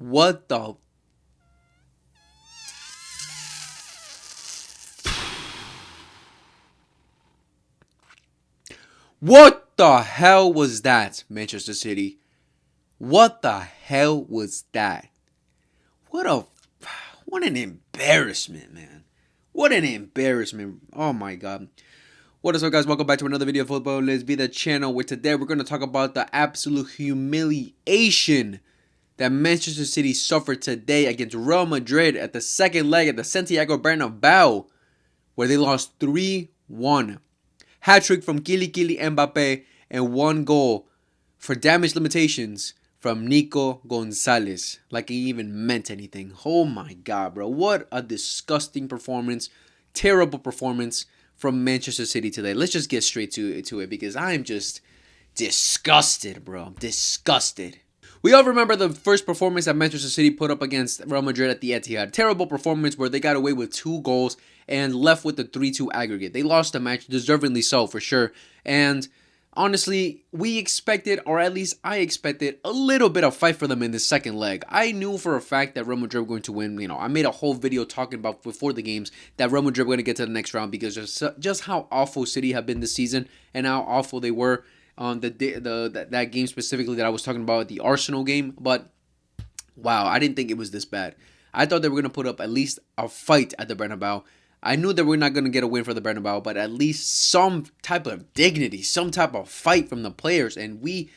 What the? What the hell was that, Manchester City? What the hell was that? What a what an embarrassment, man. What an embarrassment. Oh my god. What is up, guys? Welcome back to another video of Football Let's Be the channel, where today we're going to talk about the absolute humiliation that Manchester City suffered today against Real Madrid at the second leg at the Santiago Bernabeu, where they lost 3-1. Hat-trick from Kili Mbappe and one goal for damage limitations from Nico Gonzalez. Like it even meant anything. Oh my god, bro. What a disgusting performance. Terrible performance from Manchester City today. Let's just get straight to it because I'm just disgusted, bro. Disgusted. We all remember the first performance that Manchester City put up against Real Madrid at the Etihad. Terrible performance where they got away with 2 goals and left with the 3-2 aggregate. They lost the match, deservedly so for sure. And honestly, we expected, or at least I expected, a little bit of fight for them in the second leg. I knew for a fact that Real Madrid were going to win. You know, I made a whole video talking about before the games that Real Madrid were going to get to the next round because just how awful City have been this season and how awful they were on that game specifically that I was talking about, the Arsenal game. But wow, I didn't think it was this bad. I thought they were going to put up at least a fight at the Bernabeu. I knew that we're not going to get a win for the Bernabeu, but at least some type of dignity, some type of fight from the players, and we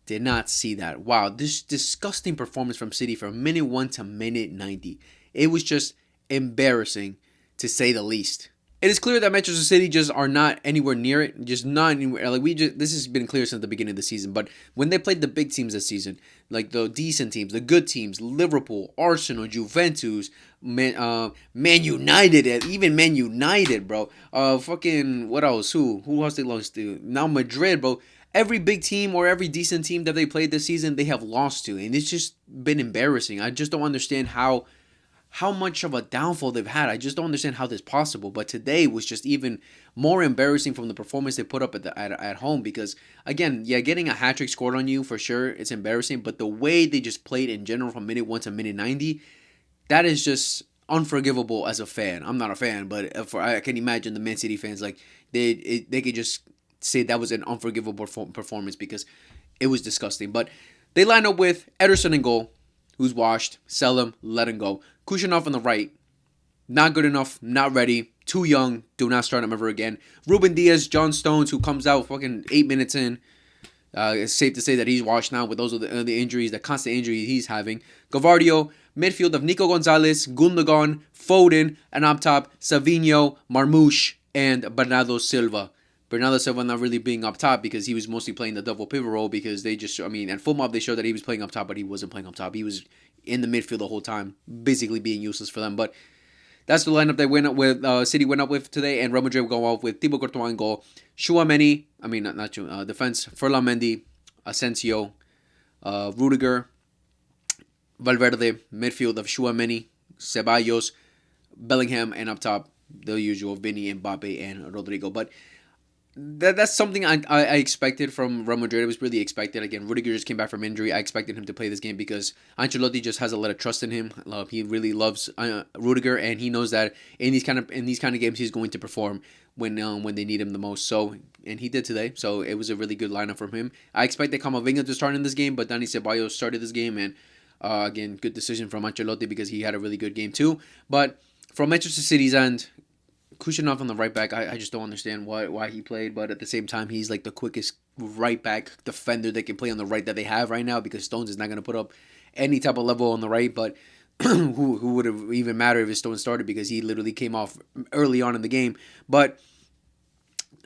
did not see that. Wow, this disgusting performance from City from minute 1 to minute 90. It was just embarrassing, to say the least. It is clear that Manchester City just are not anywhere near it. Just not anywhere. Like this has been clear since the beginning of the season. But when they played the big teams this season, like the decent teams, the good teams, Liverpool, Arsenal, Juventus, Man United, even Man United, bro. Fucking what else? Who else they lost to? Now Madrid, bro. Every big team or every decent team that they played this season, they have lost to, and it's just been embarrassing. I just don't understand how much of a downfall they've had. I just don't understand how this is possible. But today was just even more embarrassing from the performance they put up at home because, again, yeah, getting a hat-trick scored on you, for sure, it's embarrassing. But the way they just played in general from minute 1 to minute 90, that is just unforgivable as a fan. I'm not a fan, but I can imagine the Man City fans, like, they could just say that was an unforgivable performance because it was disgusting. But they line up with Ederson in goal, who's washed, sell him, let him go. Kushinov on the right, not good enough, not ready, too young, do not start him ever again. Ruben Diaz, John Stones, who comes out fucking 8 minutes in. It's safe to say that he's washed now with those of the injuries, the constant injuries he's having. Gavardio, midfield of Nico Gonzalez, Gundogan, Foden, and up top, Savinho, Marmoush, and Bernardo Silva. Bernardo Silva not really being up top because he was mostly playing the double pivot role because they just, at full mob they showed that he was playing up top, but he wasn't playing up top. He was in the midfield the whole time, basically being useless for them. But that's the lineup they went up with. City went up with today, and Real Madrid will go off with Thibaut Courtois in goal, Chouameni, defense, Ferland Mendy, Asensio, Rudiger, Valverde, midfield of Chouameni, Ceballos, Bellingham, and up top the usual Vinny, Mbappe, and Rodrigo. But that's something I expected from Real Madrid. It was really expected. Again, Rudiger just came back from injury. I expected him to play this game because Ancelotti just has a lot of trust in him. He really loves Rudiger, and he knows that in these kind of games he's going to perform when they need him the most. So, and he did today. So it was a really good lineup from him. I expected Camavinga to start in this game, but Dani Ceballos started this game, and again, good decision from Ancelotti because he had a really good game too. But from Manchester City's end, Kushinov on the right back, I just don't understand why he played, but at the same time, he's like the quickest right back defender that can play on the right that they have right now because Stones is not going to put up any type of level on the right, but who would have even mattered if Stones started because he literally came off early on in the game. But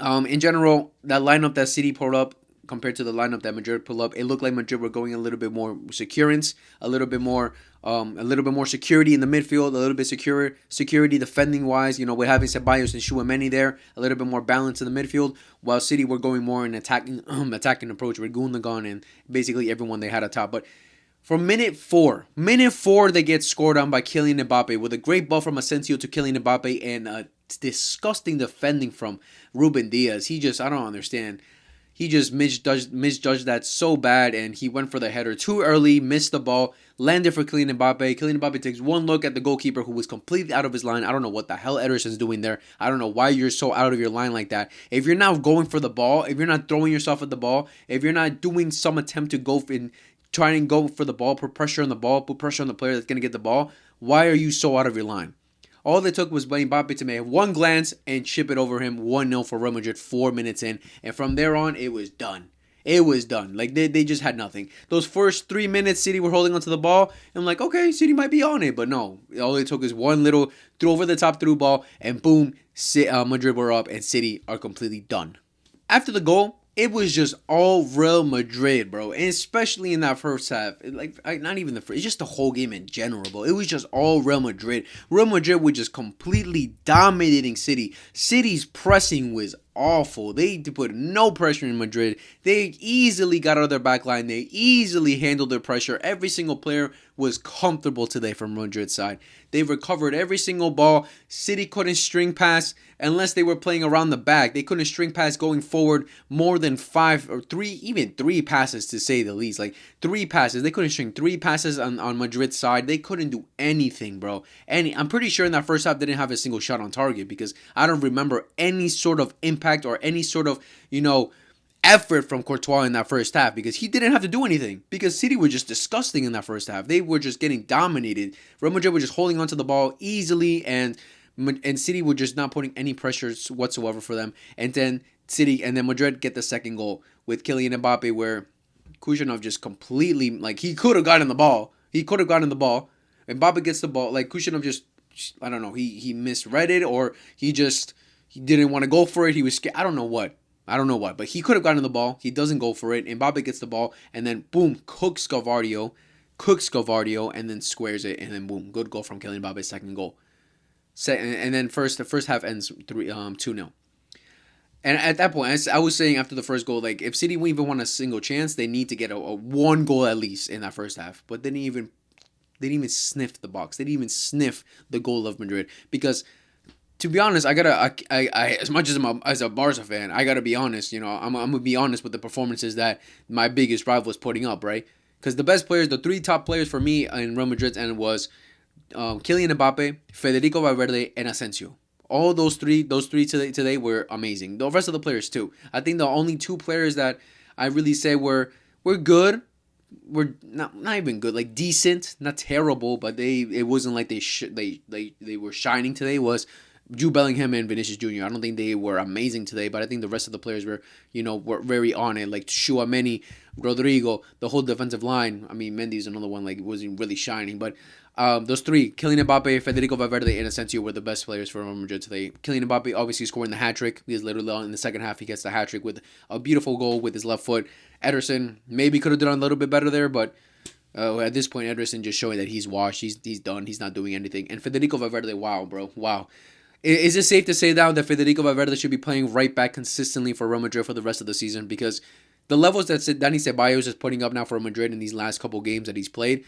in general, that lineup that City pulled up compared to the lineup that Madrid pulled up, it looked like Madrid were going a little bit more securance, a little bit more security in the midfield, a little bit security defending wise. You know, with having Ceballos and Chouameni there, a little bit more balance in the midfield. While City were going more in attacking approach with Gundogan and basically everyone they had atop. But from minute 4, they get scored on by Kylian Mbappe with a great ball from Asensio to Kylian Mbappe and disgusting defending from Ruben Diaz. I don't understand. he just misjudged that so bad, and he went for the header too early, missed the ball, landed for Kylian Mbappe. Kylian Mbappe takes one look at the goalkeeper, who was completely out of his line. I don't know what the hell Ederson's doing there. I don't know why you're so out of your line like that. If you're not going for the ball, if you're not throwing yourself at the ball, if you're not doing some attempt to go in, trying to go for the ball, put pressure on the ball, put pressure on the player that's going to get the ball, why are you so out of your line? All it took was Mbappe to make one glance and chip it over him. 1-0 for Real Madrid 4 minutes in. And from there on, it was done. It was done. Like, they just had nothing. Those first 3 minutes, City were holding onto the ball. And I'm like, okay, City might be on it. But no. All it took is one little through over the top through ball. And boom, Madrid were up. And City are completely done. After the goal, it was just all Real Madrid, bro. And especially in that first half. Not even the first. It's just the whole game in general, bro. It was just all Real Madrid. Real Madrid was just completely dominating City. City's pressing was awful. They put no pressure in Madrid. They easily got out of their back line. They easily handled their pressure. Every single player was comfortable today from Madrid's side. They recovered every single ball. City couldn't string pass unless they were playing around the back. They couldn't string pass going forward more than 5 or 3, even 3 passes to say the least. Like 3 passes. They couldn't string 3 passes on Madrid's side. They couldn't do anything, bro. I'm pretty sure in that first half they didn't have a single shot on target, because I don't remember any sort of impact or any sort of, effort from Courtois in that first half, because he didn't have to do anything, because City were just disgusting in that first half. They were just getting dominated. Real Madrid were just holding onto the ball easily, and City were just not putting any pressures whatsoever for them. And then Madrid get the second goal with Kylian Mbappe, where Kushner just completely, like, he could have gotten the ball. Mbappe gets the ball, like Kushner just, I don't know, he misread it, or he didn't want to go for it. He was scared. I don't know what, but he could have gotten the ball. He doesn't go for it. Mbappe gets the ball, and then boom, cooks Gavardio, and then squares it, and then boom, good goal from Kylian Mbappe's second goal. And then the first half ends 2-0. And at that point, I was saying after the first goal, like, if City even want a single chance, they need to get a one goal at least in that first half. But they didn't even sniff the box. They didn't even sniff the goal of Madrid, because, to be honest, I as much as a Barca fan, I gotta be honest. I'm gonna be honest with the performances that my biggest rival was putting up, right? Because the best players, the 3 top players for me in Real Madrid's end was Kylian Mbappe, Federico Valverde, and Asensio. All those three today were amazing. The rest of the players too. I think the only 2 players that I really say were good, were not even good, like decent, not terrible, but it wasn't like they were shining today, was Jude Bellingham and Vinicius Jr. I don't think they were amazing today, but I think the rest of the players were very on it. Like Tchouaméni, Rodrigo, the whole defensive line. I mean, Mendy's another one, like, wasn't really shining, but those 3, Kylian Mbappe, Federico Valverde, and Asensio, were the best players for Real Madrid today. Kylian Mbappe obviously scoring the hat-trick. He is literally in the second half. He gets the hat-trick with a beautiful goal with his left foot. Ederson maybe could have done a little bit better there, but at this point, Ederson just showing that he's washed. He's done. He's not doing anything. And Federico Valverde, wow, bro. Wow. Is it safe to say now that Federico Valverde should be playing right back consistently for Real Madrid for the rest of the season? Because the levels that Dani Ceballos is putting up now for Madrid in these last couple games that he's played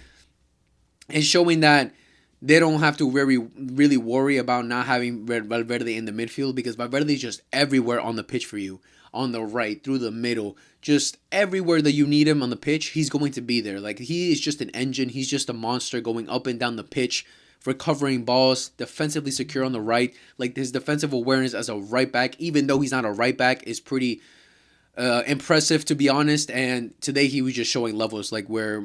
is showing that they don't have to really worry about not having Valverde in the midfield, because Valverde is just everywhere on the pitch for you. On the right, through the middle, just everywhere that you need him on the pitch, he's going to be there. Like, he is just an engine. He's just a monster going up and down the pitch, recovering balls, defensively secure on the right. Like, his defensive awareness as a right back, even though he's not a right back, is pretty impressive, to be honest. And today he was just showing levels, like, where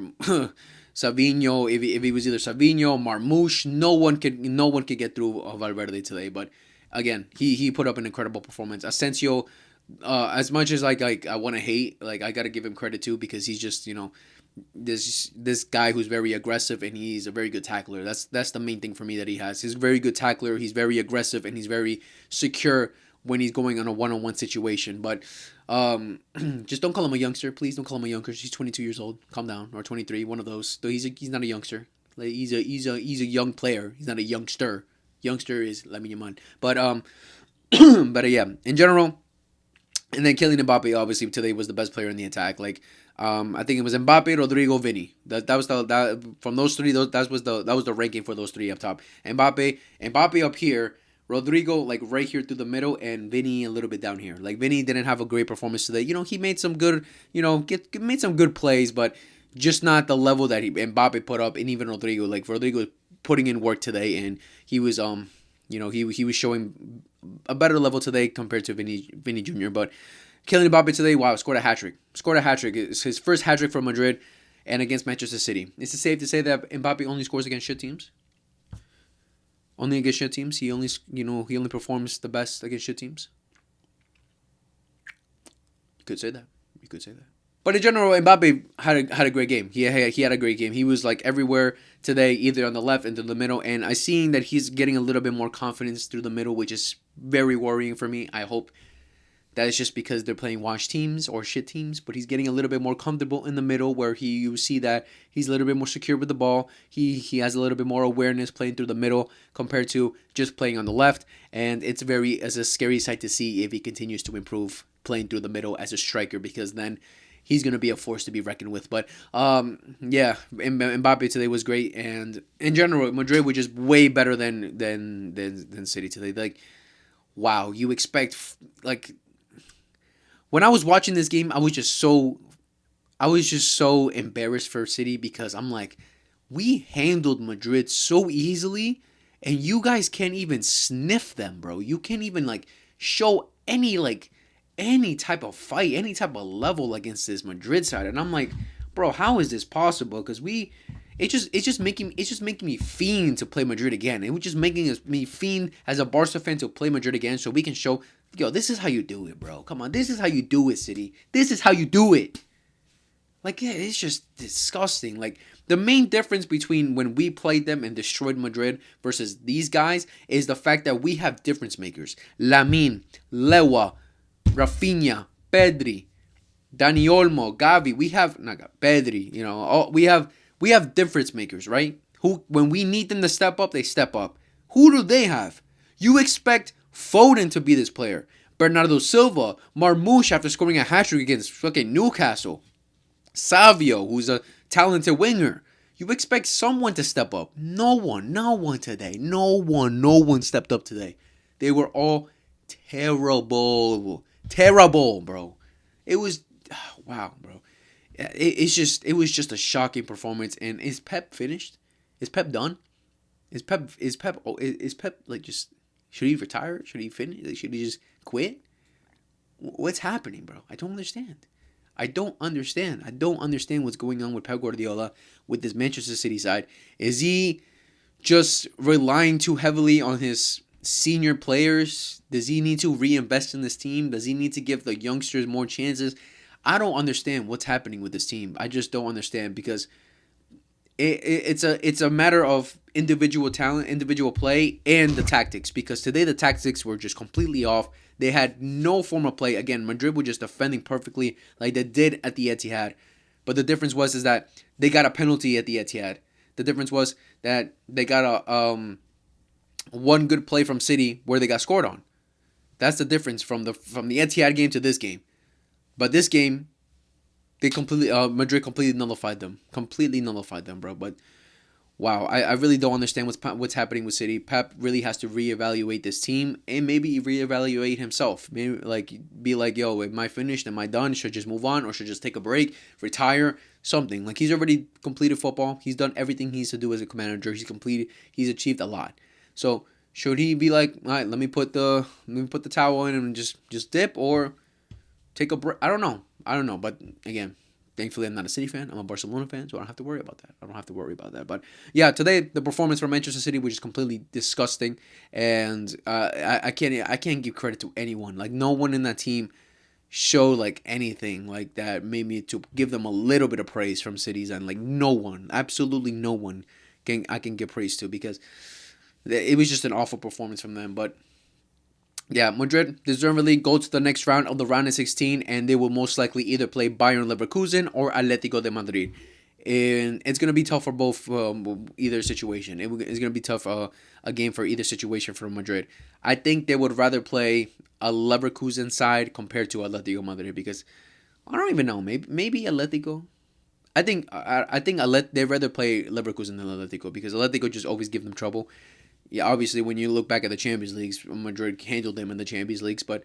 Savinho, if he was either Savinho, Marmoush, no one could get through Valverde today. But again, he put up an incredible performance. Asensio, as much as like I want to hate, like, I gotta give him credit too, because he's just this guy who's very aggressive, and he's a very good tackler. That's the main thing for me that he has. He's a very good tackler. He's very aggressive, and he's very secure when he's going on a one-on-one situation. But just don't call him a youngster. Please don't call him a youngster. He's 22 years old. Calm down. Or 23, one of those. Though he's not a youngster. Like, he's a young player. He's not a youngster. Youngster is Lamine Yamal. But yeah, in general. And then Kylian Mbappe, obviously, today was the best player in the attack. Like, I think it was Mbappe, Rodrigo, Vini. That was from those 3. That was the ranking for those 3 up top. Mbappe up here Rodrigo like right here through the middle, and Vinny a little bit down here. Like Vinny didn't have a great performance today. He made some good, made some good plays, but just not the level that Mbappe put up, and even Rodrigo. Like Rodrigo putting in work today, and he was he was showing a better level today compared to Vinny Jr. But Kylian Mbappe today, wow, scored a hat trick. Scored a hat trick. It's his first hat trick for Madrid and against Manchester City. Is it safe to say that Mbappe only scores against shit teams? Only against shit teams. He only performs the best against shit teams. You could say that. You could say that. But in general, Mbappe had a great game. He had a great game. He was like everywhere today, either on the left and through the middle. And I seen that he's getting a little bit more confidence through the middle, which is very worrying for me. I hope that is just because they're playing wash teams or shit teams, but he's getting a little bit more comfortable in the middle, where you see that he's a little bit more secure with the ball. He has a little bit more awareness playing through the middle compared to just playing on the left, and it's a scary sight to see if he continues to improve playing through the middle as a striker, because then he's going to be a force to be reckoned with. But yeah, Mbappe today was great, and in general, Madrid was just way better than City today. Like, wow, you expect like. When I was watching this game, I was just so embarrassed for City, because I'm like, we handled Madrid so easily, and you guys can't even sniff them, bro. You can't even like show any type of fight, any type of level against this Madrid side. And I'm like, bro, how is this possible? Because it's just making me fiend to play Madrid again. It was just making me fiend as a Barca fan to play Madrid again, so we can show, yo, this is how you do it, bro. Come on, this is how you do it, City. This is how you do it. Like, yeah, it's just disgusting. Like, the main difference between when we played them and destroyed Madrid versus these guys is the fact that we have difference makers. Lamine, Lewa, Rafinha, Pedri, Dani Olmo, Gavi. We have Pedri. We have difference makers, right? Who, when we need them to step up, they step up. Who do they have? You expect Foden to be this player. Bernardo Silva, Marmoush after scoring a hat-trick against fucking Newcastle. Savio, who's a talented winger. You expect someone to step up. No one today. No one stepped up today. They were all terrible. Terrible, bro. It was, wow, bro. It was just a shocking performance. And is Pep finished? Is Pep done? Is Pep like just, should he retire? Should he finish? Like, should he just quit? What's happening, bro? I don't understand. I don't understand what's going on with Pep Guardiola with this Manchester City side. Is he just relying too heavily on his senior players? Does he need to reinvest in this team? Does he need to give the youngsters more chances? I don't understand what's happening with this team. I just don't understand, because it's a matter of individual talent, individual play, and the tactics. Because today the tactics were just completely off. They had no form of play. Again, Madrid was just defending perfectly like they did at the Etihad. But the difference is that they got a penalty at the Etihad. The difference was that they got a one good play from City where they got scored on. That's the difference from the Etihad game to this game. But this game, Madrid completely nullified them. Completely nullified them, bro. But wow, I really don't understand what's happening with City. Pep really has to reevaluate this team and maybe reevaluate himself. Maybe be like, yo, am I finished? Am I done? Should I just move on, or should I just take a break, retire, something? Like, he's already completed football. He's done everything he needs to do as a manager. He's achieved a lot. So should he be like, all right, let me put the towel in and just dip, or take a break? I don't know. But again, thankfully, I'm not a City fan. I'm a Barcelona fan, so I don't have to worry about that. But yeah, today the performance from Manchester City was just completely disgusting, and I can't give credit to anyone. Like, no one in that team showed like anything like that made me to give them a little bit of praise from City's end. Like, no one, absolutely no one I can give praise to, because it was just an awful performance from them. But yeah, Madrid deservedly go to the next round of the round of 16, and they will most likely either play Bayern Leverkusen or Atletico de Madrid. And it's going to be tough for both, either situation. It's going to be tough, a game for either situation for Madrid. I think they would rather play a Leverkusen side compared to Atletico Madrid, because I don't even know. Maybe Atletico. they'd rather play Leverkusen than Atletico because Atletico just always give them trouble. Yeah, obviously when you look back at the Champions Leagues, Madrid handled them in the Champions Leagues, but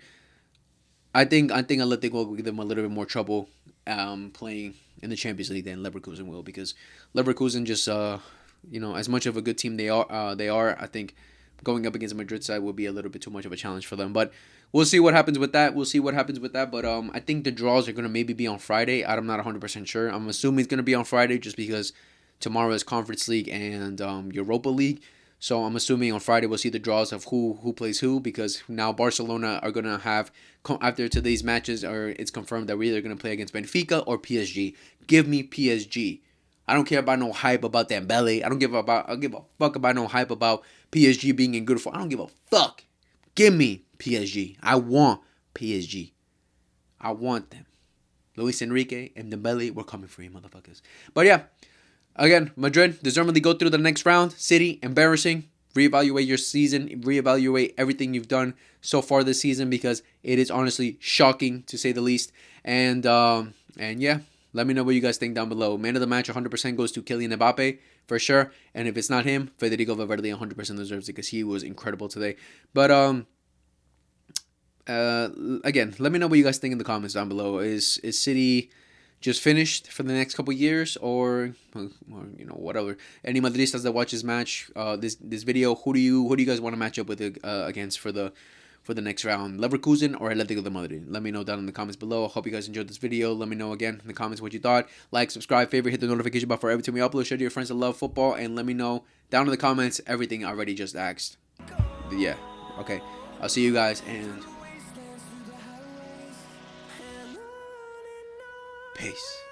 I think Atletico will give them a little bit more trouble playing in the Champions League than Leverkusen will because Leverkusen just as much of a good team they are, I think going up against the Madrid side will be a little bit too much of a challenge for them. But we'll see what happens with that. But I think the draws are gonna maybe be on Friday. I'm not 100% sure. I'm assuming it's gonna be on Friday just because tomorrow is Conference League and Europa League. So I'm assuming on Friday we'll see the draws of who plays who because now Barcelona are gonna have after today's matches or it's confirmed that we're either gonna play against Benfica or PSG. Give me PSG. I don't care about no hype about Dembele. I don't give a fuck about no hype about PSG being in good form. I don't give a fuck. Give me PSG. I want PSG. I want them. Luis Enrique and Dembele, we're coming for you, motherfuckers. But yeah, again, Madrid deservedly go through the next round. City, embarrassing. Reevaluate your season. Reevaluate everything you've done so far this season because it is honestly shocking to say the least. And yeah, let me know what you guys think down below. Man of the match 100% goes to Kylian Mbappe for sure. And if it's not him, Federico Valverde 100% deserves it because he was incredible today. But again, let me know what you guys think in the comments down below. Is City just finished for the next couple years, or whatever? Any Madridistas that watch this match, this video, who do you guys want to match up with against for the next round, Leverkusen or Atletico de Madrid? Let me know down in the comments below. I hope you guys enjoyed this video. Let me know again in the comments what you thought. Like, subscribe, favorite, hit the notification bell for every time we upload. Share to your friends that love football, and let me know down in the comments everything I already just asked. Yeah, okay. I'll see you guys and peace.